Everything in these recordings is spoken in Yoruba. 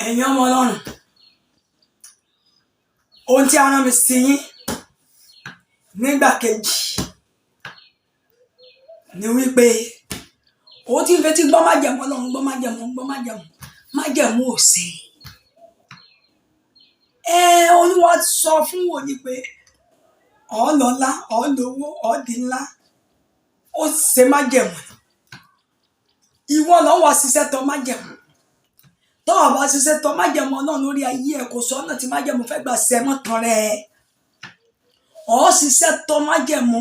ẹ̀yin ọmọ ọlọ́run ohun tí a rán mi sí yín nígbà kejì ni wípé ó ti ń fetí gbọ́ májẹ̀mú ọlọ́run gbọ́ májẹ̀mú ò sí. Olúwa sọ fún wòlíì pé ọlọ́lá ọlọ́wọ́ ọdí ńlá ó ṣe májẹ̀mú ìwọ lọ́wọ́ wá ṣiṣẹ́ tọ̀ májẹ̀mú tó o bá ṣiṣẹ́ tọ̀ májẹ̀mú ọlọ́run lórí ayé ẹ̀ kò sọ́nà tí májẹ̀mú fẹ́ gbà ṣẹ mọ́ tán rẹ̀ ó ṣiṣẹ́ tọ̀ májẹ̀mú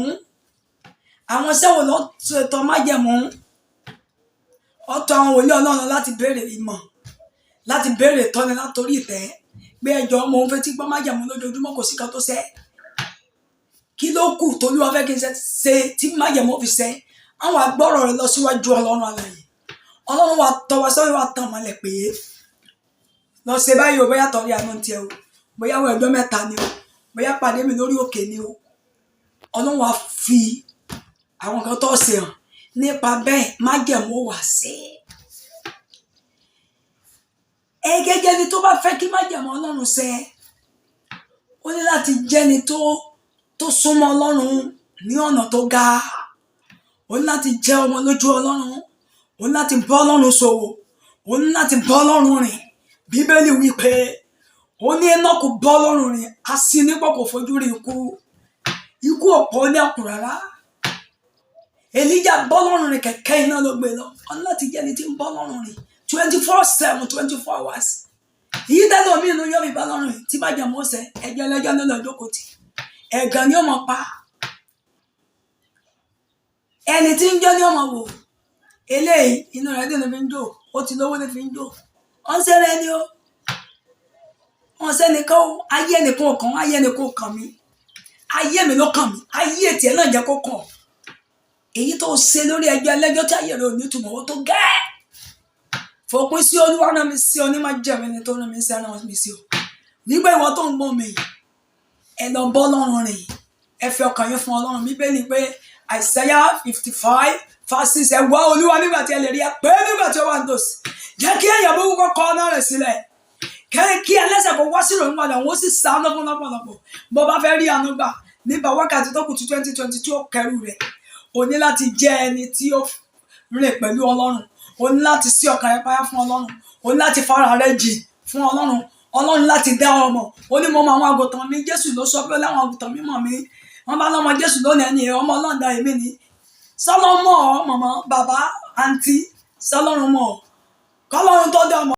àwọn sẹ́wọ̀n lọ́ tọ̀ májẹ̀mú ọ̀tọ̀ àwọn wòlíì ọlọ́run láti béèrè ìmọ̀ láti béèrè tọ́ni látòrí ìtẹ́ pé ẹjọ́ mo ń fetí gbọ́ májẹ̀mú lójoojúmọ́ kò sí kan tó ṣẹ kí ló kù t'Olúwa fẹ́ kí n ṣe tí májẹ̀mú fi ṣẹ àwọn agbọ́rọ̀ rẹ lọ síwájú ọlọ́run alààyè ọlọ́run wa tọ́ wa sọ́yìn wa tàn mọ́lẹ̀ pé lọ ṣe báyìí o bóyá tọ́rí àná tiẹ̀ o bóyá àwọn ẹjọ́ mẹ́ta ni o bóyá pàdé mi lórí òkè ni o ọlọ́run wa fi àwọn kan tó ṣe hàn nípa bẹ́ẹ̀ májẹ̀mú wà ṣẹ. Gẹ́gẹ́ ni tó bá fẹ́ kí májẹ̀mú ọlọ́run ṣẹ ó ní láti jẹ́ni tó súnmọ́ ọlọ́run ní ọ̀nà tó ga ó ní láti jẹ́ ọmọ lójú ọlọ́run ó ní láti bọ́ ọlọ́run ṣòwò ó ní láti bọ́ ọlọ́run rìn bíbélì wí pé ó ní Énọ́kù bọ́ ọlọ́run rìn a sì nípò kò fojú rí ikú ọ̀pọ̀ ní àkù rárá Èlíjà bọ́ ọlọ́run rìn kẹ̀kẹ́ iná ló gbé lọ ó ní láti jẹ́ni tí ń bọ́ ọlọ́run rìn 24/7 24 hours yìí tẹ́lẹ̀ omi inú yọ̀mí bá ọlọ́run rìn tí májẹ̀mú ọ̀sẹ̀ ẹjọ́ ẹlẹ́jọ́ ló lọ jókòó tì ẹ̀gàn ni ó mọ̀ pa ẹni tí ń jọ́ ní ọmọ wò eléyìí inú rẹ̀ dì ní fi ń jò ó ti lówó ní fi ń jò wọ́n ṣẹlẹ̀ ni ó wọ́n sẹ́nìkan ó ayé ẹnìkan kàn ayé ẹnìkan kàn mí ayé mi ló kàn mí ayé tiẹ̀ náà jẹ́ kó kàn èyí tó ṣe lórí ẹjọ́ ẹlẹ́jọ́ tí ayé rẹ̀ ò ní túmọ̀ ó tó gẹ́ fòpin sí Olúwa rán mi sí ọ ní májẹ̀mú ẹni tó rán mi sí ara mi sí ọ nígbà ìwọ tó ń gbọ́ mi ẹ lọ bọ́ ọlọ́run rìn ẹ fi ọkàn yín fún ọlọ́run bíbélì pé Isaiah 55:6 ẹ wá Olúwa nígbà tí ẹ lè rí ẹ pé nígbà tí ó wà ń tòsí jẹ́ kí èèyàn bó kọ́ kọ́ ọ̀nà rẹ̀ sílẹ̀ kí ẹlẹ́ṣẹ̀ kó wá sí ìròyìn padà wọ́n sì sá lọ́pọ̀lọpọ̀ bó bá fẹ́ rí àánú gbà nígbà wákàtí tó kù tí 2022 ó kẹrù rẹ̀ o ní láti jẹ́ ẹni tí ó rìn pẹ̀lú ọlọ́run o ní láti sí ọkàn rẹ payá fún ọlọ́run o ní láti fara rẹ jì fún ọlọ́run láti dá ọmọ ó ní mo mọ àwọn àgùntàn mi Jésù ló sọ pé láwọn àgùntàn mi mọ̀ mí wọ́n bá lọ́mọ Jésù lónìí ẹni ọmọ ọlọ́run dá èmi ni sọlọ́mọ mọ̀mọ́ bàbá àǹtí sọlọ́run mọ̀ kọ́lọ́run tó dá ọmọ.